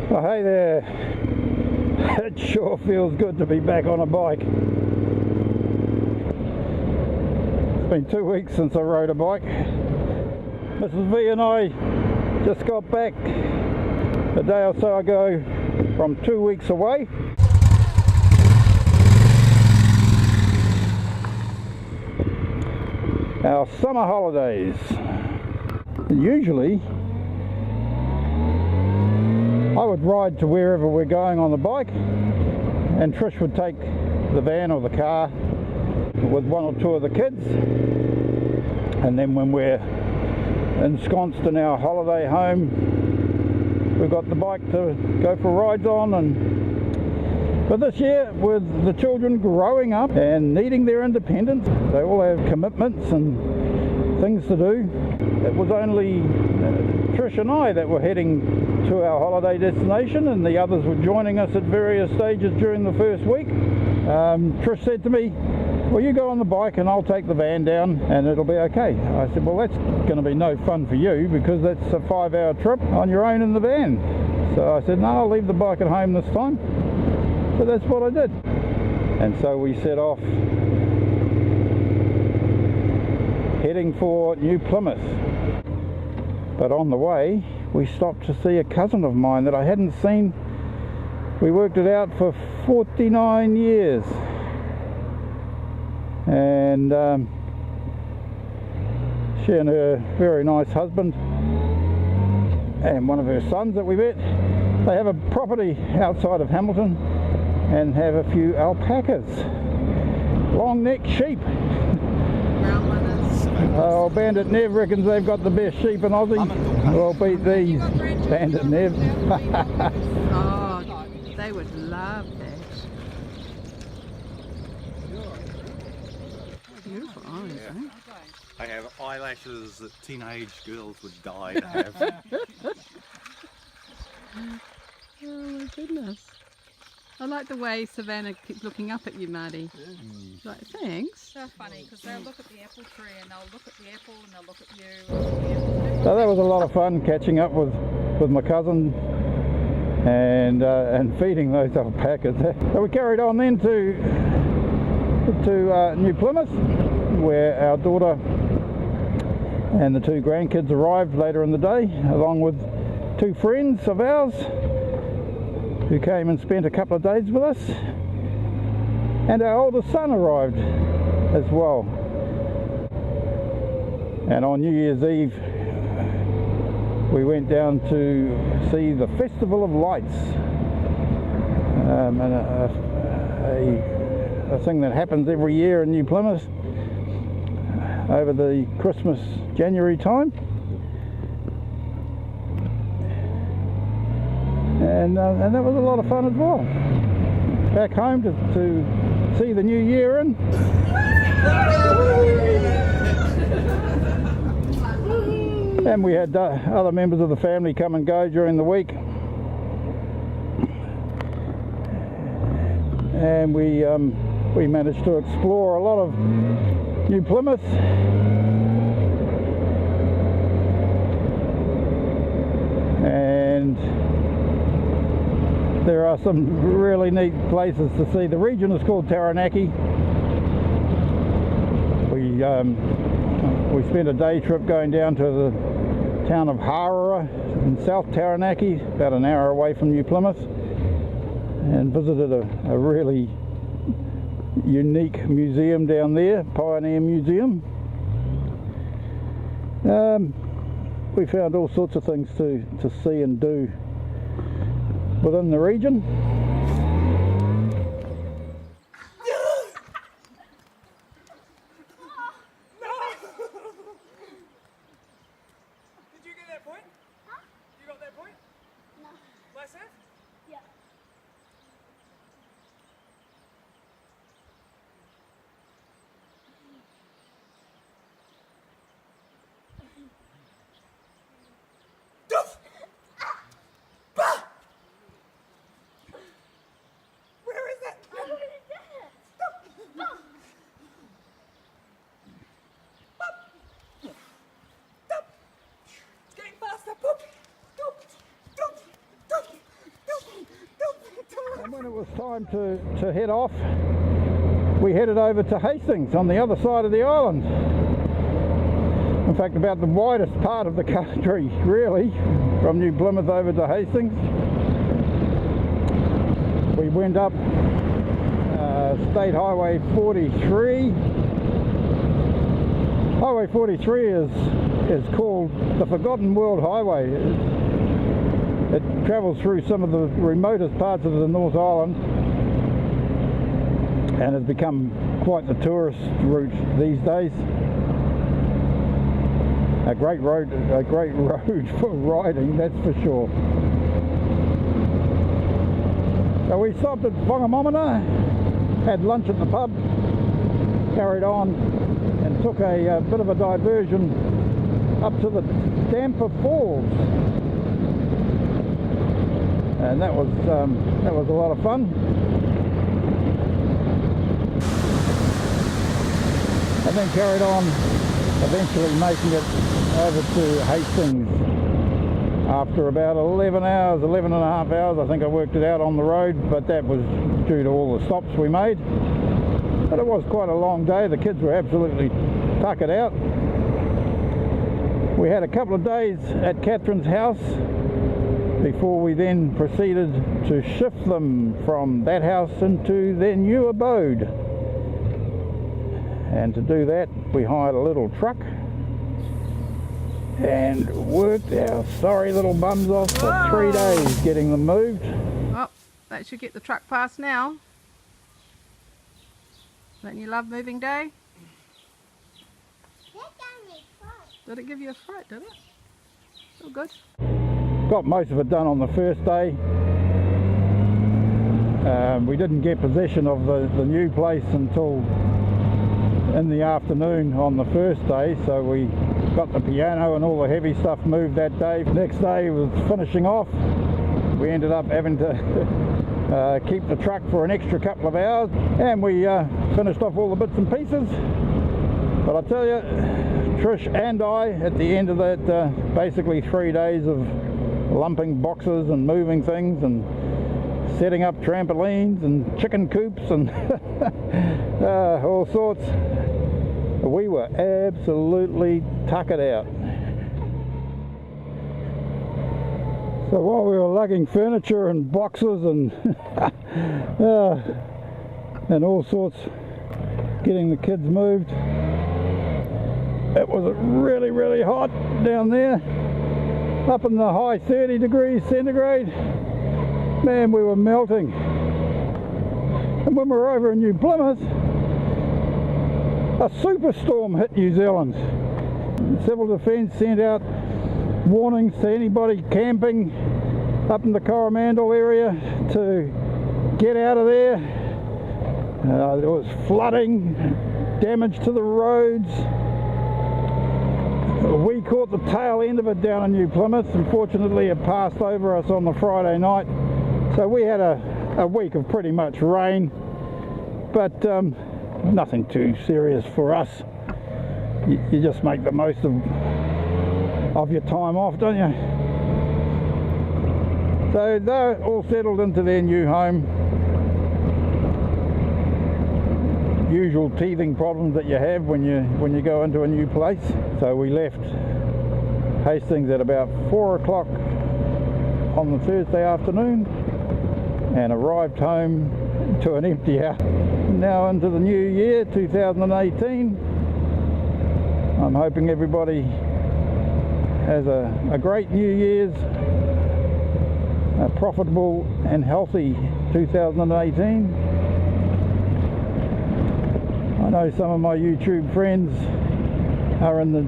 Well, hey there. It sure feels good to be back on a bike. It's been 2 weeks since I rode a bike. Mrs. V and I just got back a day or so ago from 2 weeks away. Our summer holidays. Usually I would ride to wherever we're going on the bike, and Trish would take the van or the car with one or two of the kids, and then when we're ensconced in our holiday home, we've got the bike to go for rides on. But this year, with the children growing up and needing their independence, they all have commitments and things to do. It was only Trish and I that were heading to our holiday destination, and the others were joining us at various stages during the first week. Trish said to me, well, you go on the bike and I'll take the van down and it'll be okay. I said, well, that's going to be no fun for you because that's a 5-hour trip on your own in the van. So I said, no, I'll leave the bike at home this time. So that's what I did. And so we set off heading for New Plymouth. But on the way, we stopped to see a cousin of mine that I hadn't seen. We worked it out for 49 years. And she and her very nice husband and one of her sons that we met, they have a property outside of Hamilton and have a few alpacas, long-necked sheep. Oh, Bandit Nev reckons they've got the best sheep in Aussie. We'll beat these, Bandit Nev. Oh, they would love that. Beautiful eyes, eh? I have eyelashes that teenage girls would die to have. Oh my goodness. I like the way Savannah keeps looking up at you, Marty. Like, thanks. So funny because they'll look at the apple tree and they'll look at the apple and they'll look at you. So that was a lot of fun catching up with my cousin and feeding those alpacas. So we carried on then to New Plymouth, where our daughter and the 2 grandkids arrived later in the day, along with 2 friends of ours who came and spent a couple of days with us, and our oldest son arrived as well. And on New Year's Eve we went down to see the Festival of Lights, and a thing that happens every year in New Plymouth over the Christmas January time. And that was a lot of fun as well. Back home to see the new year in. And we had other members of the family come and go during the week. And we managed to explore a lot of New Plymouth. And there are some really neat places to see. The region is called Taranaki. We spent a day trip going down to the town of Harara in South Taranaki, about an hour away from New Plymouth, and visited a really unique museum down there, Pioneer Museum. We found all sorts of things to see and do within the region. Did you get that point? Huh? You got that point? No. Myself? Yeah. it was time to head off, we headed over to Hastings on the other side of the island. In fact, about the widest part of the country, really, from New Plymouth over to Hastings. We went up State Highway 43. Highway 43 is called the Forgotten World Highway. It travels through some of the remotest parts of the North Island and has become quite the tourist route these days. A great road for riding, that's for sure. So we stopped at Whangamomina, had lunch at the pub, carried on and took a bit of a diversion up to the Damper Falls. And that was a lot of fun. And then carried on, eventually making it over to Hastings after about 11 and a half hours, I think I worked it out on the road, but that was due to all the stops we made. But it was quite a long day. The kids were absolutely tuckered out. We had a couple of days at Catherine's house before we then proceeded to shift them from that house into their new abode. And to do that, we hired a little truck and worked our sorry little bums off for 3 days getting them moved. Oh, that should get the truck past now. Don't you love moving day? Did it give you a fright, did it? All good. Got most of it done on the first day. We didn't get possession of the new place until in the afternoon on the first day, so we got the piano and all the heavy stuff moved that day. Next day was finishing off. We ended up having to keep the truck for an extra couple of hours, and we finished off all the bits and pieces. But I tell you, Trish and I, at the end of that basically 3 days of lumping boxes and moving things and setting up trampolines and chicken coops and all sorts, we were absolutely tuckered out. So while we were lugging furniture and boxes and and all sorts, getting the kids moved, it was really, really hot down there, up in the high 30 degrees centigrade. Man, we were melting. And when we were over in New Plymouth, a superstorm hit New Zealand. Civil Defence sent out warnings to anybody camping up in the Coromandel area to get out of there. There was flooding, damage to the roads. We caught the tail end of it down in New Plymouth. Unfortunately, it passed over us on the Friday night. So we had a week of pretty much rain, but nothing too serious for us. You just make the most of your time off, don't you? So they're all settled into their new home. Usual teething problems that you have when you go into a new place. So we left Hastings at about 4 o'clock on the Thursday afternoon and arrived home to an empty house. Now into the new year, 2018. I'm hoping everybody has a great New Year's, a profitable and healthy 2018. I know some of my YouTube friends are in the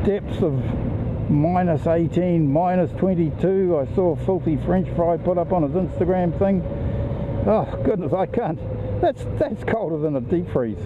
depths of minus 18, minus 22. I saw Filthy French Fry put up on his Instagram thing. Oh goodness, I can't. That's colder than a deep freeze.